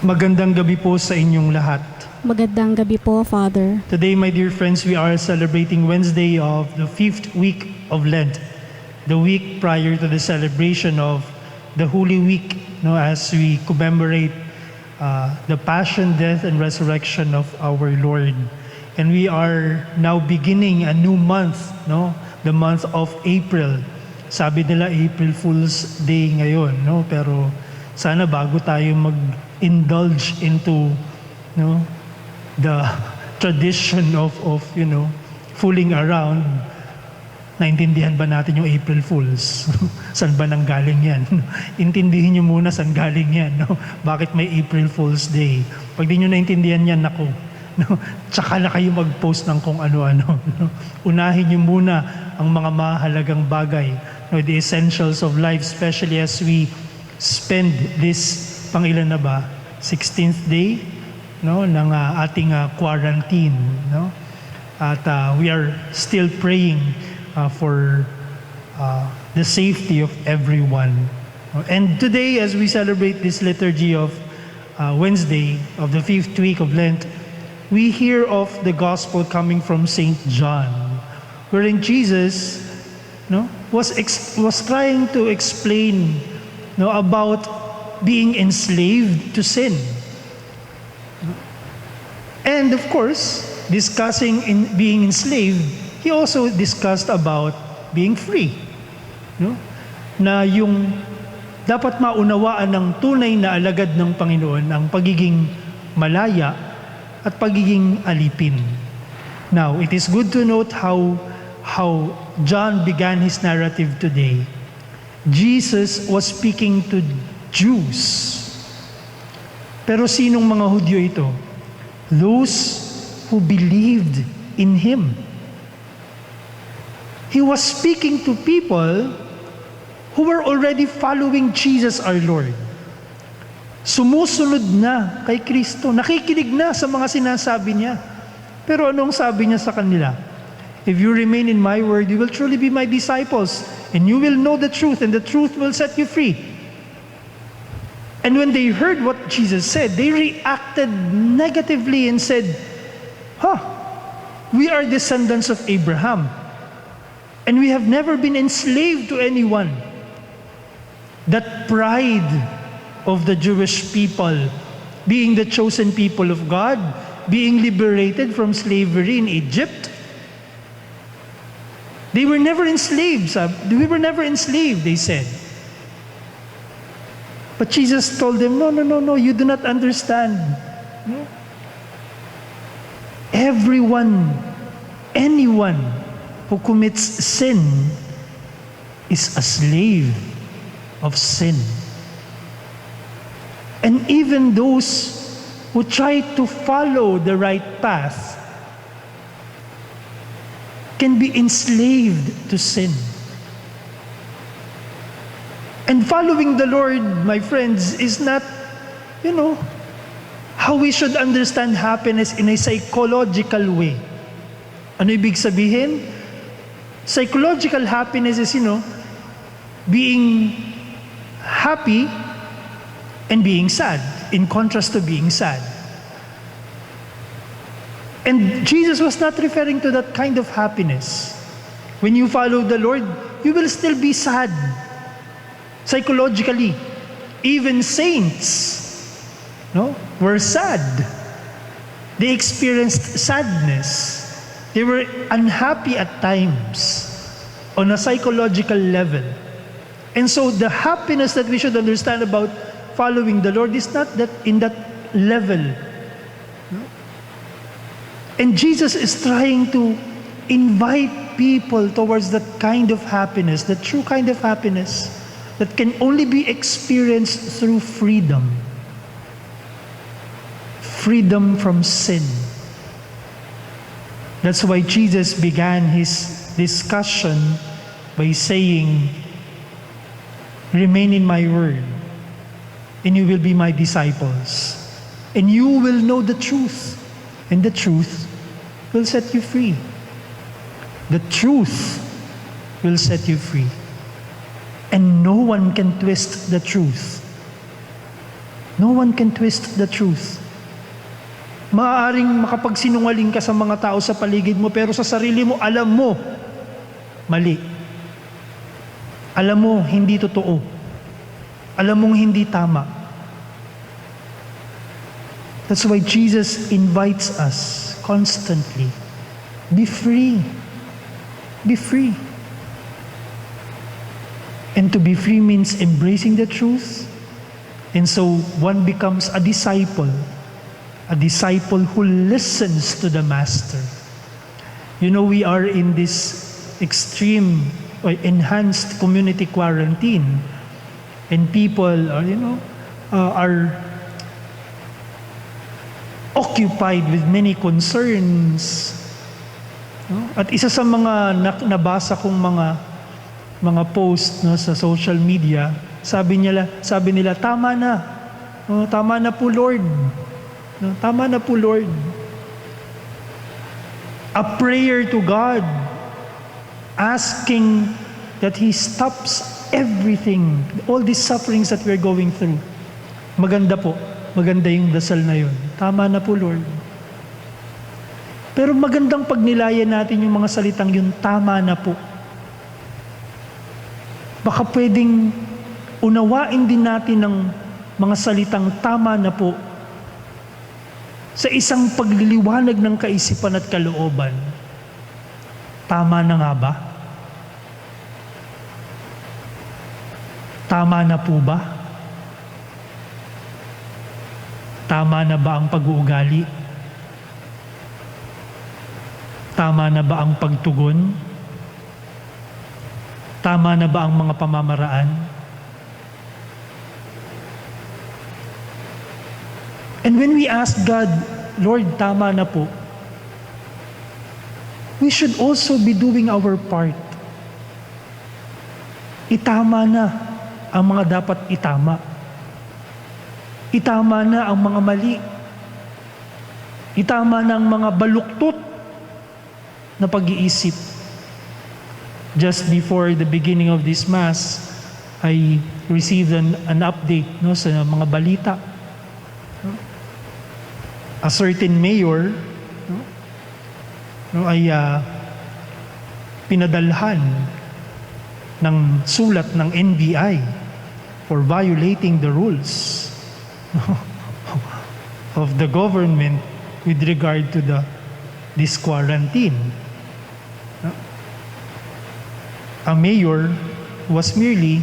Magandang gabi po sa inyong lahat. Magandang gabi po, Father. Today, my dear friends, we are celebrating Wednesday of the 5th week of Lent, the week prior to the celebration of the Holy Week, as we commemorate the passion, death, and resurrection of our Lord. And we are now beginning a new month, the month of April. Sabi nila April Fool's Day ngayon, pero sana bago tayo mag-indulge into the tradition of fooling around, naintindihan ba natin yung April Fools? Saan ba nanggaling yan? Intindihin nyo muna saan galing yan. Bakit may April Fool's Day? Pag di nyo naintindihan yan, tsaka na kayo mag-post ng kung ano-ano. Unahin nyo muna ang mga mahalagang bagay, the essentials of life, especially as we spend this, pangilan na ba? 16th day ng ating quarantine. At we are still praying for the safety of everyone. And today, as we celebrate this liturgy of Wednesday of the 5th week of Lent, we hear of the gospel coming from St. John, wherein Jesus was trying to explain about being enslaved to sin. And of course, discussing in being enslaved, he also discussed about being free. Na yung dapat maunawaan ng tunay na alagad ng Panginoon ang pagiging malaya at pagiging alipin. Now, it is good to note how John began his narrative today. Jesus was speaking to Jews. Pero sinong mga Hudyo ito? Those who believed in Him. He was speaking to people who were already following Jesus our Lord. Sumusunod na kay Kristo. Nakikinig na sa mga sinasabi niya. Pero anong sabi niya sa kanila? If you remain in my word, you will truly be my disciples, and you will know the truth, and the truth will set you free. And when they heard what Jesus said, they reacted negatively and said, we are descendants of Abraham, and we have never been enslaved to anyone. That pride of the Jewish people, being the chosen people of God, being liberated from slavery in Egypt, they were never enslaved. We were never enslaved, they said. But Jesus told them, no, you do not understand. Anyone who commits sin is a slave of sin. And even those who try to follow the right path can be enslaved to sin. And following the Lord, my friends, is not, how we should understand happiness in a psychological way. Ano ibig sabihin? Psychological happiness is, being happy and being sad, in contrast to being sad. And Jesus was not referring to that kind of happiness. When you follow the Lord, you will still be sad. Psychologically, even saints were sad. They experienced sadness. They were unhappy at times on a psychological level. And so the happiness that we should understand about following the Lord is not that in that level. And Jesus is trying to invite people towards that kind of happiness, the true kind of happiness that can only be experienced through freedom. Freedom from sin. That's why Jesus began his discussion by saying, remain in my word, and you will be my disciples. And you will know the truth, and the truth will set you free. The truth will set you free. And no one can twist the truth. No one can twist the truth. Maaaring makapagsinungaling ka sa mga tao sa paligid mo, pero sa sarili mo, alam mo, mali. Alam mo, hindi totoo. Alam mong hindi tama. That's why Jesus invites us constantly. Be free. Be free. And to be free means embracing the truth. And so one becomes a disciple who listens to the Master. You know, we are in this extreme or enhanced community quarantine, and people are occupied with many concerns. No? At isa sa mga nabasa kong mga post sa social media, sabi nila, tama na. Tama na po, Lord. No, tama na po, Lord. A prayer to God, asking that He stops everything, all these sufferings that we're going through. Maganda po. Maganda yung dasal na yun. Tama na po, Lord. Pero magandang pagnilayan natin yung mga salitang yun, tama na po. Baka pwedeng unawain din natin ng mga salitang tama na po sa isang pagliliwanag ng kaisipan at kalooban. Tama na nga ba? Tama na po ba? Tama na ba ang pag-uugali? Tama na ba ang pagtugon? Tama na ba ang mga pamamaraan? And when we ask God, Lord, tama na po, we should also be doing our part. Itama na ang mga dapat itama. Itama na ang mga mali. Itama na ang mga baluktot na pag-iisip. Just before the beginning of this Mass, I received an update sa mga balita. A certain mayor ay pinadalhan ng sulat ng NBI for violating the rules of the government with regard to this quarantine. A mayor was merely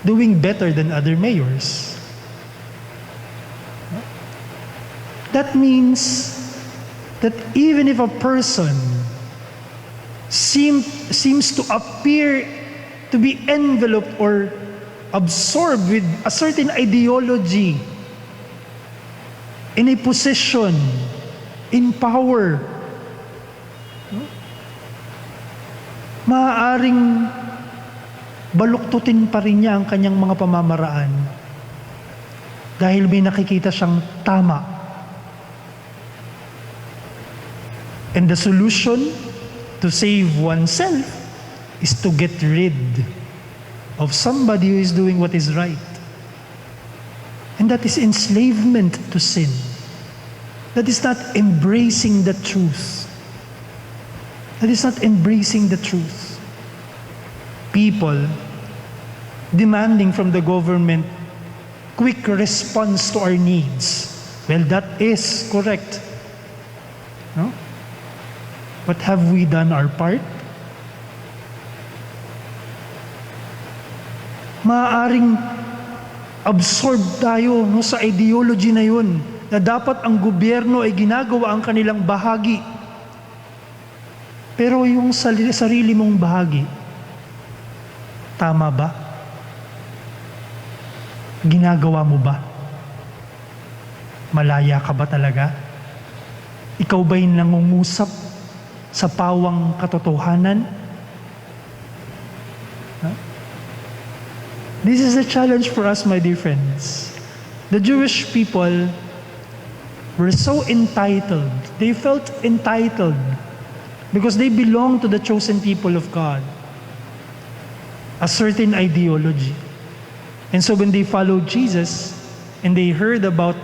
doing better than other mayors. That means that even if a person seems to appear to be enveloped or absorbed with a certain ideology, in a position, in power, maaaring baluktutin pa rin niya ang kanyang mga pamamaraan dahil may nakikita siyang tama. And the solution to save oneself is to get rid of somebody who is doing what is right. And that is enslavement to sin. That is not embracing the truth. That is not embracing the truth. People demanding from the government quick response to our needs. Well, that is correct. No? But have we done our part? Maaaring absorbed tayo sa ideology na yun, na dapat ang gobyerno ay ginagawa ang kanilang bahagi. Pero yung sarili mong bahagi, tama ba? Ginagawa mo ba? Malaya ka ba talaga? Ikaw ba'y nangungusap sa pawang katotohanan? This is a challenge for us, my dear friends. The Jewish people were so entitled. They felt entitled because they belonged to the chosen people of God. A certain ideology. And so when they followed Jesus, and they heard about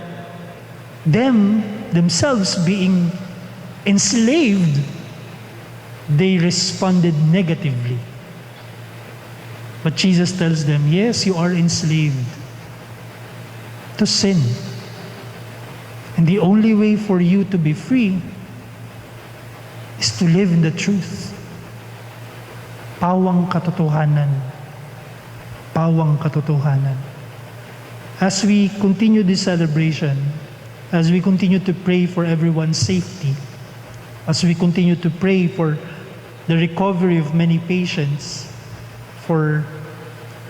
themselves being enslaved, they responded negatively. But Jesus tells them, yes, you are enslaved to sin. And the only way for you to be free is to live in the truth. Pawang katotohanan. Pawang katotohanan. As we continue this celebration, as we continue to pray for everyone's safety, as we continue to pray for the recovery of many patients, for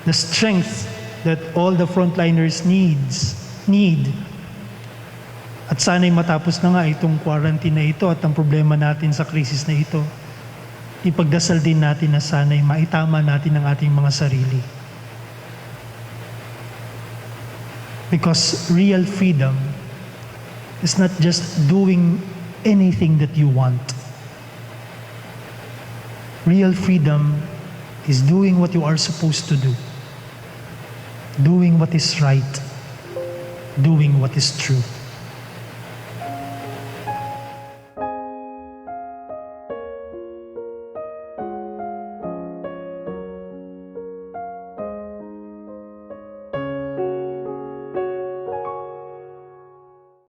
the strength that all the frontliners need. At sana'y matapos na nga itong quarantine na ito at ang problema natin sa krisis na ito. Ipagdasal din natin na sana'y maitama natin ang ating mga sarili. Because real freedom is not just doing anything that you want. Real freedom is doing what you are supposed to do. Doing what is right. Doing what is true.